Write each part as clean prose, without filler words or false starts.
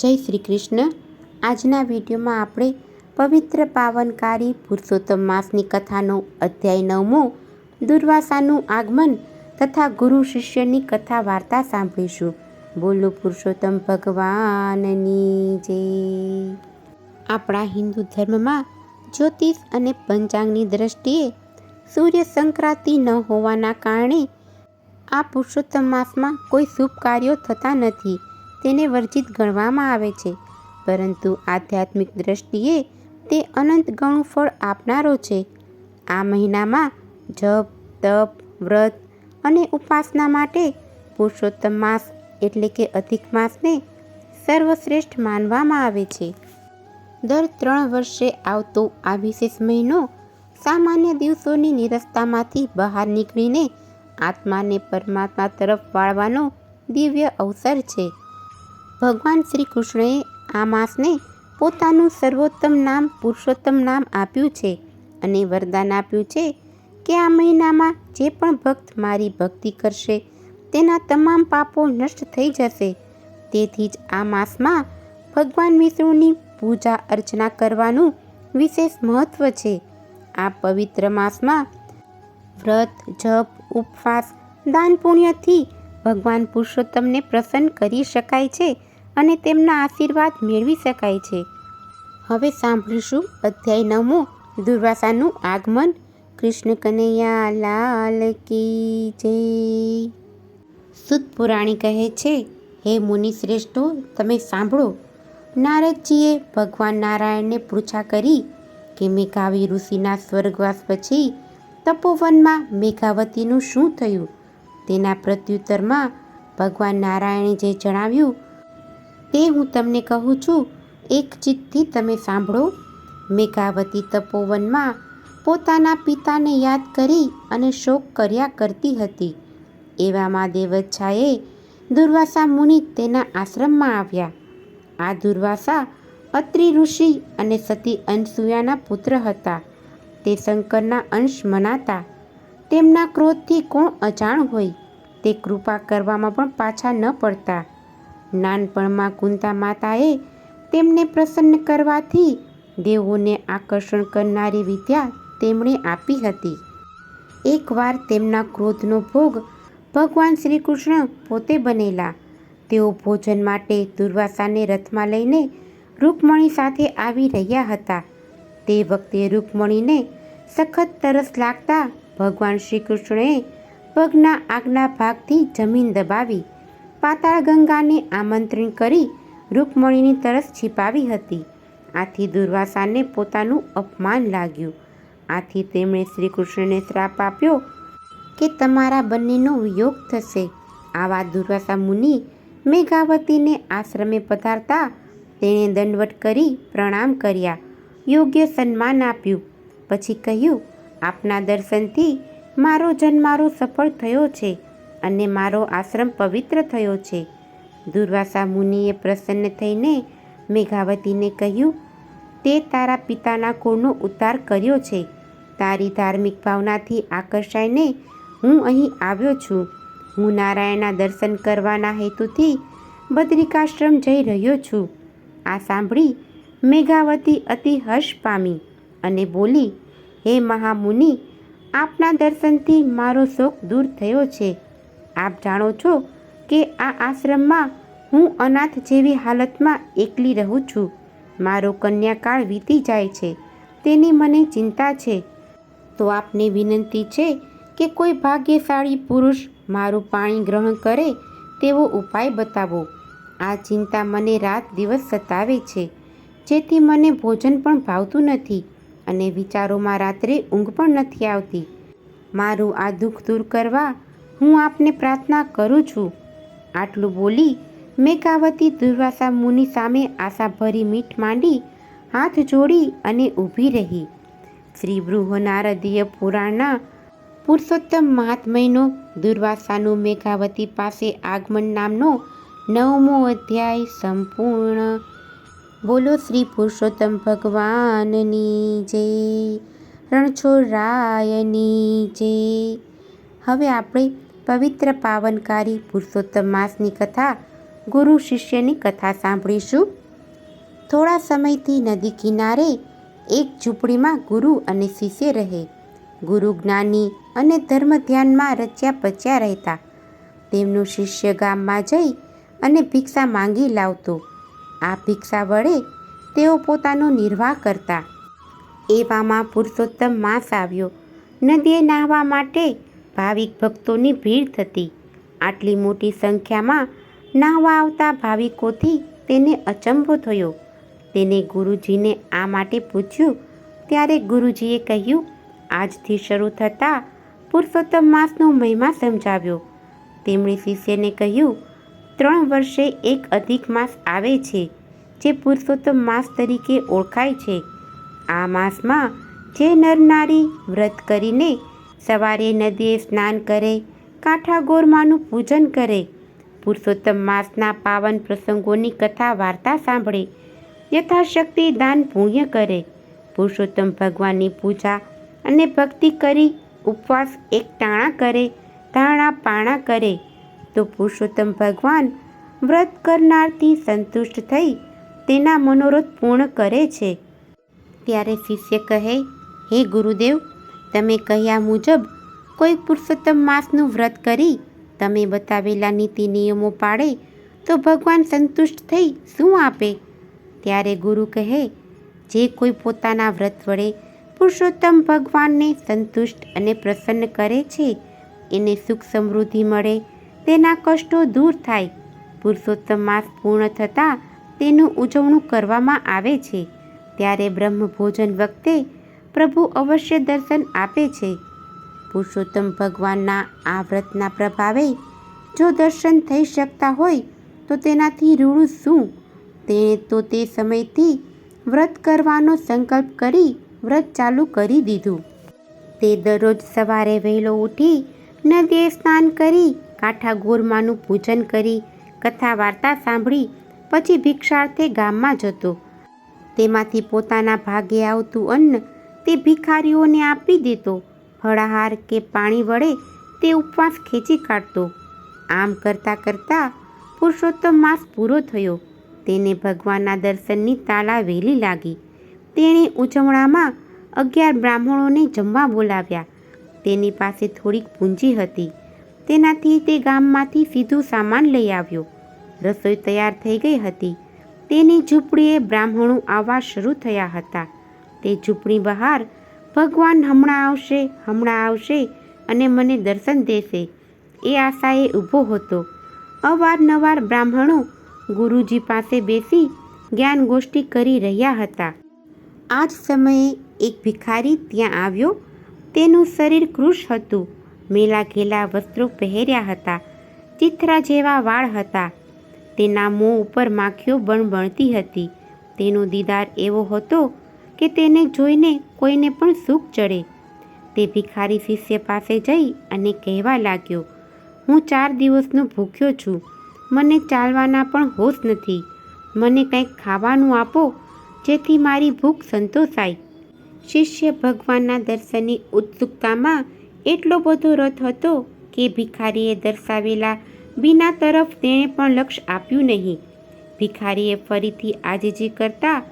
જય શ્રી કૃષ્ણ. આજના વિડીયોમાં આપણે પવિત્ર પાવનકારી પુરુષોત્તમ માસની કથાનો અધ્યાય 9મો દુર્વાસાનું આગમન તથા ગુરુ શિષ્યની કથા વાર્તા સાંભળીશું. બોલો પુરુષોત્તમ ભગવાનની જય. આપણા હિન્દુ ધર્મમાં જ્યોતિષ અને પંચાંગની દ્રષ્ટિએ સૂર્ય સંક્રાંતિ ન હોવાના કારણે આ પુરુષોત્તમ માસમાં કોઈ શુભ કાર્યો થતા નથી. તેને વર્જિત ગણવામાં આવે છે, પરંતુ આધ્યાત્મિક દ્રષ્ટિએ તે અનંત ગણું ફળ આપનારો છે. આ મહિનામાં જપ, તપ, વ્રત અને ઉપાસના માટે પુરુષોત્તમ માસ એટલે કે અધિક માસને સર્વશ્રેષ્ઠ માનવામાં આવે છે. દર 3 વર્ષે આવતો આ વિશેષ મહિનો સામાન્ય દિવસોની નિરસ્તામાંથી બહાર નીકળીને આત્માને પરમાત્મા તરફ વાળવાનો દિવ્ય અવસર છે. ભગવાન શ્રી કૃષ્ણએ આ માસને પોતાનું સર્વોત્તમ નામ પુરુષોત્તમ નામ આપ્યું છે અને વરદાન આપ્યું છે કે આ મહિનામાં જે પણ ભક્ત મારી ભક્તિ કરશે તેના તમામ પાપો નષ્ટ થઈ જશે. તેથી જ આ માસમાં ભગવાન વિષ્ણુની પૂજા અર્ચના કરવાનું વિશેષ મહત્વ છે. આ પવિત્ર માસમાં વ્રત, જપ, ઉપવાસ, દાન પુણ્યથી ભગવાન પુરુષોત્તમને પ્રસન્ન કરી શકાય છે અને તેમના આશીર્વાદ મેળવી શકાય છે. હવે સાંભળીશું અધ્યાય 9મો દુર્વાસાનું આગમન. કૃષ્ણ કનૈયા લાલ કી જય. સુત પુરાણી કહે છે, હે મુનિ શ્રેષ્ઠો, તમે સાંભળો. નારદજીએ ભગવાન નારાયણને પૃચ્છા કરી કે મેઘાવી ઋષિના સ્વર્ગવાસ પછી તપોવનમાં મેઘાવતીનું શું થયું? તેના પ્રત્યુત્તરમાં ભગવાન નારાયણે જે જણાવ્યું તે હું તમને કહું છું. એક ચિત્તથી તમે સાંભળો. મેઘાવતી તપોવનમાં પોતાના પિતાને યાદ કરી અને શોક કર્યા કરતી હતી. એવામાં દેવચ્છાએ દુર્વાસા મુનિ તેના આશ્રમમાં આવ્યા. આ દુર્વાસા અત્રિ ઋષિ અને સતી અનસૂયાના પુત્ર હતા. તે શંકરના અંશ મનાતા. તેમના ક્રોધથી કોણ અજાણ હોય? તે કૃપા કરવામાં પણ પાછા ન પડતા. નાનપણમાં કુંતા માતાએ તેમને પ્રસન્ન કરવાથી દેવોને આકર્ષણ કરનારી વિદ્યા તેમણે આપી હતી. એકવાર તેમના ક્રોધનો ભોગ ભગવાન શ્રી કૃષ્ણ પોતે બનેલા. તેઓ ભોજન માટે દુર્વાસાને રથમાં લઈને રૂકમણી સાથે આવી રહ્યા હતા. તે વખતે રૂકમણીને સખત તરસ લાગતા ભગવાન શ્રી કૃષ્ણએ પગના આગના ભાગથી જમીન દબાવી પાતાળ ગંગાને આમંત્રણ કરી રૂકમણીની તરસ છીપાવી હતી. આથી દુર્વાસાને પોતાનું અપમાન લાગ્યું. આથી તેમણે શ્રી કૃષ્ણને શ્રાપ આપ્યો કે તમારા બંનેનો વિયોગ થશે. આવા દુર્વાસા મુનિ મેઘાવતીને આશ્રમે પધારતા તેણે દંડવટ કરી પ્રણામ કર્યા, યોગ્ય સન્માન આપ્યું. પછી કહ્યું, આપના દર્શનથી મારો જન્મારો સફળ થયો છે અને મારો આશ્રમ પવિત્ર થયો છે. દુર્વાસા મુનિએ પ્રસન્ન થઈને મેઘાવતીને કહ્યું, તે તારા પિતાના કુળનો ઉદ્ધાર કર્યો છે. તારી ધાર્મિક ભાવનાથી આકર્ષાઈને હું અહીં આવ્યો છું. હું નારાયણના દર્શન કરવાના હેતુથી બદ્રિકાશ્રમ જઈ રહ્યો છું. આ સાંભળી મેઘાવતી અતિ હર્ષ પામી અને બોલી, હે મહામુનિ, આપના દર્શનથી મારો શોક દૂર થયો છે. આપ જાણો છો કે આ આશ્રમમાં હું અનાથ જેવી હાલતમાં એકલી રહું છું. મારો કન્યાકાળ વીતી જાય છે, તેની મને ચિંતા છે. તો આપને વિનંતી છે કે કોઈ ભાગ્યશાળી પુરુષ મારું પાણી ગ્રહણ કરે તેવો ઉપાય બતાવો. આ ચિંતા મને રાત દિવસ સતાવે છે, જેથી મને ભોજન પણ ભાવતું નથી અને વિચારોમાં રાત્રે ઊંઘ પણ નથી આવતી. મારું આ દુઃખ દૂર કરવા હું આપને પ્રાર્થના કરું છું. આટલું બોલી મેઘાવતી દુર્વાસા મુનિ સામે આશાભરી મીઠ માંડી હાથ જોડી અને ઊભી રહી. શ્રી બૃહનારદીય પુરાણના પુરુષોત્તમ મહાત્મયનો દુર્વાસાનું મેઘાવતી પાસે આગમન નામનો 9મો અધ્યાય સંપૂર્ણ. બોલો શ્રી પુરુષોત્તમ ભગવાનની જય. રણછોડરાયની જય. હવે આપણે પવિત્ર પાવનકારી પુરુષોત્તમ માસની કથા ગુરુ શિષ્યની કથા સાંભળીશું. થોડા સમયથી નદી કિનારે એક ઝૂંપડીમાં ગુરુ અને શિષ્ય રહે. ગુરુ જ્ઞાની અને ધર્મ ધ્યાનમાં રચ્યા પચ્યા રહેતા. તેમનું શિષ્ય ગામમાં જઈ અને ભિક્ષા માંગી લાવતો. આ ભિક્ષા વડે તેઓ પોતાનો નિર્વાહ કરતા. એવામાં પુરુષોત્તમ માસ આવ્યો. નદીએ નહાવા માટે ભાવિક ભક્તોની ભીડ થતી. આટલી મોટી સંખ્યામાં નહાવા આવતા ભાવિકોથી તેને અચંભો થયો. તેને ગુરુજીને આ માટે પૂછ્યું ત્યારે ગુરુજીએ કહ્યું, આજથી શરૂ થતા પુરુષોત્તમ માસનો મહિમા સમજાવ્યો. તેમણે શિષ્યને કહ્યું, 3 વર્ષે એક અધિક માસ આવે છે જે પુરુષોત્તમ માસ તરીકે ઓળખાય છે. આ માસમાં જે નર નારી વ્રત કરીને સવારે નદીએ સ્નાન કરે, કાંઠા ગોરમાનું પૂજન કરે, પુરુષોત્તમ માસના પાવન પ્રસંગોની કથા વાર્તા સાંભળે, યથાશક્તિ દાન પુણ્ય કરે, પુરુષોત્તમ ભગવાનની પૂજા અને ભક્તિ કરી ઉપવાસ એકટાણા કરે, ધારણા પારણા કરે, તો પુરુષોત્તમ ભગવાન વ્રત કરનારથી સંતુષ્ટ થઈ તેના મનોરથ પૂર્ણ કરે છે. ત્યારે શિષ્ય કહે, હે ગુરુદેવ, તમે કહ્યા મુજબ કોઈ પુરુષોત્તમ માસનું વ્રત કરી તમે બતાવેલા નીતિ નિયમો પાળે તો ભગવાન સંતુષ્ટ થઈ શું આપે? ત્યારે ગુરુ કહે, જે કોઈ પોતાના વ્રત વડે પુરુષોત્તમ ભગવાનને સંતુષ્ટ અને પ્રસન્ન કરે છે એને સુખ સમૃદ્ધિ મળે, તેના કષ્ટો દૂર થાય. પુરુષોત્તમ માસ પૂર્ણ થતાં તેનું ઉજવણું કરવામાં આવે છે. ત્યારે બ્રહ્મ ભોજન વખતે પ્રભુ અવશ્ય દર્શન આપે છે. પુરુષોત્તમ ભગવાનના આ વ્રતના પ્રભાવે જો દર્શન થઈ શકતા હોય તો તેનાથી રૂડું શું? તેણે તો તે સમયથી વ્રત કરવાનો સંકલ્પ કરી વ્રત ચાલુ કરી દીધું. તે દરરોજ સવારે વહેલો ઉઠી નદીએ સ્નાન કરી, કાંઠા ગોરમાનું પૂજન કરી, કથા વાર્તા સાંભળી પછી ભિક્ષાર્થે ગામમાં જતો. તેમાંથી પોતાના ભાગે આવતું અન્ન તે ભિખારીઓને આપી દેતો. ફળાહાર કે પાણી વડે તે ઉપવાસ ખેંચી કાઢતો. આમ કરતાં કરતાં પુરુષોત્તમ માસ પૂરો થયો. તેને ભગવાનના દર્શનની તાલાવેલી લાગી. તેણે ઉજવણામાં 11 બ્રાહ્મણોને જમવા બોલાવ્યા. તેની પાસે થોડીક પૂંજી હતી. તેનાથી તે ગામમાંથી સીધું સામાન લઈ આવ્યો. રસોઈ તૈયાર થઈ ગઈ હતી. તેની ઝૂંપડીએ બ્રાહ્મણો આવવા શરૂ થયા હતા. તે ઝૂંપડી બહાર ભગવાન હમણાં આવશે અને મને દર્શન દેશે એ આશાએ ઊભો હતો. અવારનવાર બ્રાહ્મણો ગુરુજી પાસે બેસી જ્ઞાન ગોષ્ઠી કરી રહ્યા હતા. આ જ સમયે એક ભિખારી ત્યાં આવ્યો. તેનું શરીર કૃશ હતું. મેલા ઘેલા વસ્ત્રો પહેર્યા હતા. ચિથરા જેવા વાળ હતા. તેના મોં ઉપર માખીઓ બણબણતી હતી. તેનો દીદાર એવો હતો કે તેને જોઈને કોઈને પણ સૂગ ચડે. તે ભિખારી શિષ્ય પાસે જઈ અને કહેવા લાગ્યો, હું 4 દિવસનો ભૂખ્યો છું. મને ચાલવાના પણ હોશ નથી. મને કંઈક ખાવાનું આપો જેથી મારી ભૂખ સંતોષાય. શિષ્ય ભગવાનના દર્શનની ઉત્સુકતામાં એટલો બધો રથ હતો કે ભિખારીએ દર્શાવેલા બીના તરફ તેણે પણ લક્ષ્ય આપ્યું નહીં. ભિખારીએ ફરીથી આજીજી કરતાં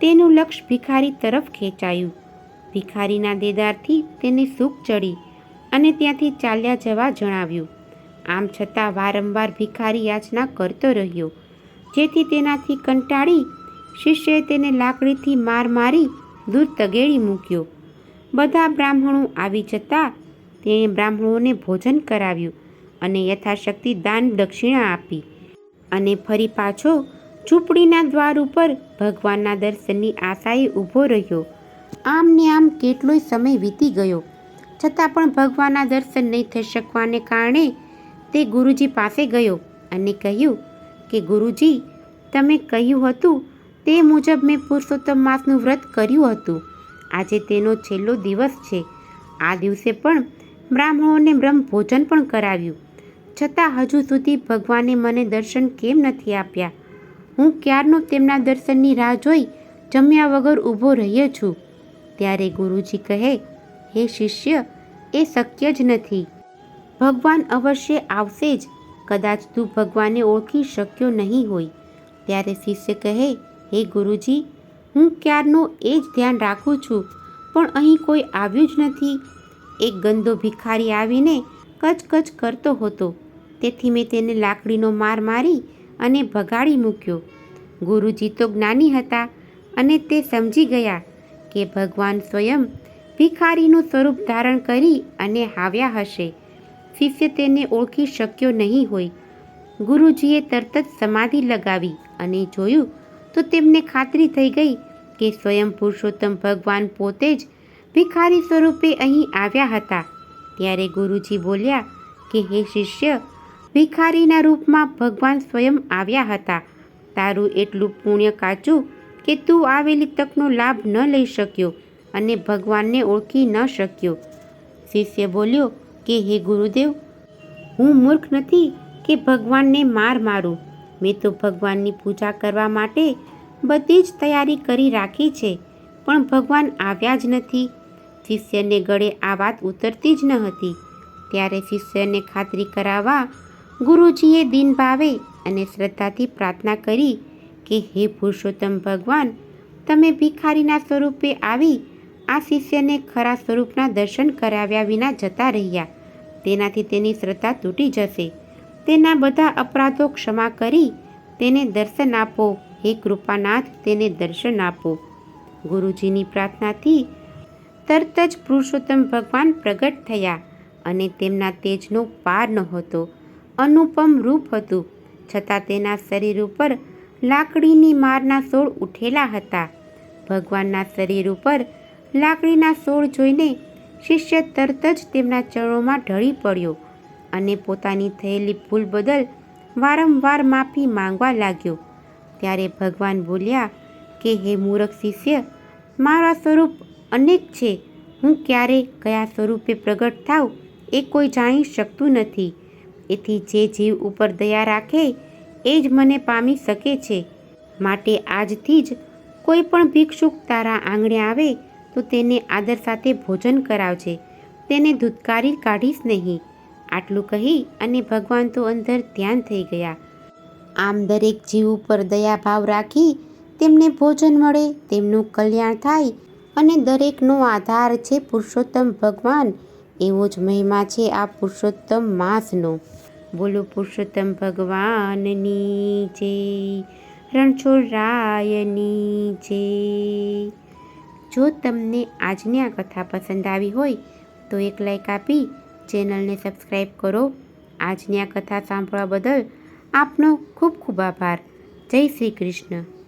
તેનું લક્ષ્ય ભિખારી તરફ ખેંચાયું. ભિખારીના દેદારથી તેને સૂગ ચડી અને ત્યાંથી ચાલ્યા જવા જણાવ્યું. આમ છતાં વારંવાર ભિખારી યાચના કરતો રહ્યો, જેથી તેનાથી કંટાળી શિષ્યએ તેને લાકડીથી માર મારી દૂર તગેડી મૂક્યો. બધા બ્રાહ્મણો આવી જતાં તેણે બ્રાહ્મણોને ભોજન કરાવ્યું અને યથાશક્તિ દાન દક્ષિણા આપી અને ફરી પાછો ઝૂંપડીના દ્વાર ઉપર ભગવાનના દર્શનની આશાએ ઊભો રહ્યો. આમ ને આમ કેટલોય સમય વીતી ગયો, છતાં પણ ભગવાનના દર્શન નહીં થઈ શકવાને કારણે તે ગુરુજી પાસે ગયો અને કહ્યું કે ગુરુજી, તમે કહ્યું હતું તે મુજબ મેં પુરુષોત્તમ માસનું વ્રત કર્યું હતું. આજે તેનો છેલ્લો દિવસ છે. આ દિવસે પણ બ્રાહ્મણોને બ્રહ્મ ભોજન પણ કરાવ્યું, છતાં હજુ સુધી ભગવાને મને દર્શન કેમ નથી આપ્યા? હું ક્યારનો તેમના દર્શનની રાહ જોઈ જમ્યા વગર ઊભો રહ્યો છું. ત્યારે ગુરુજી કહે, હે શિષ્ય, એ શક્ય જ નથી. ભગવાન અવશ્ય આવશે જ. કદાચ તું ભગવાનને ઓળખી શક્યો નહીં હોય. ત્યારે શિષ્ય કહે, હે ગુરુજી, હું ક્યારનો એ જ ધ્યાન રાખું છું, પણ અહીં કોઈ આવ્યું જ નથી. એક ગંદો ભિખારી આવીને કચકચ કરતો હતો, તેથી મેં તેને લાકડીનો માર મારી અને ભગાડી મૂક્યો. ગુરુજી તો જ્ઞાની હતા અને તે સમજી ગયા કે ભગવાન સ્વયં ભિખારીનું સ્વરૂપ ધારણ કરી અને આવ્યા હશે. શિષ્ય તેને ઓળખી શક્યો નહીં હોય. ગુરુજીએ તરત જ સમાધિ લગાવી અને જોયું તો તેમને ખાતરી થઈ ગઈ કે સ્વયં પુરુષોત્તમ ભગવાન પોતે જ ભિખારી સ્વરૂપે અહીં આવ્યા હતા. ત્યારે ગુરુજી બોલ્યા કે હે શિષ્ય, ભિખારીના રૂપમાં ભગવાન સ્વયં આવ્યા હતા. તારું એટલું પુણ્ય કાચું કે તું આવેલી તકનો લાભ ન લઈ શક્યો અને ભગવાનને ઓળખી ન શક્યો. શિષ્ય બોલ્યો કે હે ગુરુદેવ, હું મૂર્ખ નથી કે ભગવાનને માર મારું. મેં તો ભગવાનની પૂજા કરવા માટે બધી જ તૈયારી કરી રાખી છે, પણ ભગવાન આવ્યા જ નથી. શિષ્યને ગળે આ વાત ઉતરતી જ ન હતી. ત્યારે શિષ્યને ખાતરી કરાવવા ગુરુજીએ દિન ભાવે અને શ્રદ્ધાથી પ્રાર્થના કરી કે હે પુરુષોત્તમ ભગવાન, તમે ભિખારીના સ્વરૂપે આવી આ શિષ્યને ખરા સ્વરૂપના દર્શન કરાવ્યા વિના જતા રહ્યા. તેનાથી તેની શ્રદ્ધા તૂટી જશે. તેના બધા અપરાધો ક્ષમા કરી તેને દર્શન આપો. હે કૃપાનાથ, તેને દર્શન આપો. ગુરુજીની પ્રાર્થનાથી તરત જ પુરુષોત્તમ ભગવાન પ્રગટ થયા અને તેમના તેજનો પાર નહોતો. અનુપમ રૂપ હતું, છતાં તેના શરીર ઉપર લાકડીની મારના સોળ ઉઠેલા હતા. ભગવાનના શરીર ઉપર લાકડીના સોળ જોઈને શિષ્ય તરત જ તેમના ચરણોમાં ઢળી પડ્યો અને પોતાની થયેલી ભૂલ બદલ વારંવાર માફી માંગવા લાગ્યો. ત્યારે ભગવાન બોલ્યા કે હે મૂર્ખ શિષ્ય, મારા સ્વરૂપ અનેક છે. હું ક્યારે કયા સ્વરૂપે પ્રગટ થાઉં એ કોઈ જાણી શકતું નથી. એથી જે જીવ ઉપર દયા રાખે એ જ મને પામી શકે છે. માટે આજથી જ કોઈ પણ ભિક્ષુક તારા આંગણે આવે તો તેને આદર સાથે ભોજન કરાવજે. તેને ધૂતકારી કાઢીશ નહીં. આટલું કહી અને ભગવાન તો અંદર ધ્યાન થઈ ગયા. આમ દરેક જીવ ઉપર દયાભાવ રાખી તેમને ભોજન મળે, તેમનું કલ્યાણ થાય અને દરેકનો આધાર છે પુરુષોત્તમ ભગવાન. એવો જ મહિમા છે આ પુરુષોત્તમ માસનો. બોલો પુરુષોત્તમ ભગવાનની જય, રણછોડરાયની જય. જો તમને આજની આ કથા પસંદ આવી હોય તો એક લાઈક આપી ચેનલને સબસ્ક્રાઈબ કરો. આજની આ કથા સાંભળવા બદલ આપનો ખૂબ ખૂબ આભાર. જય શ્રી કૃષ્ણ.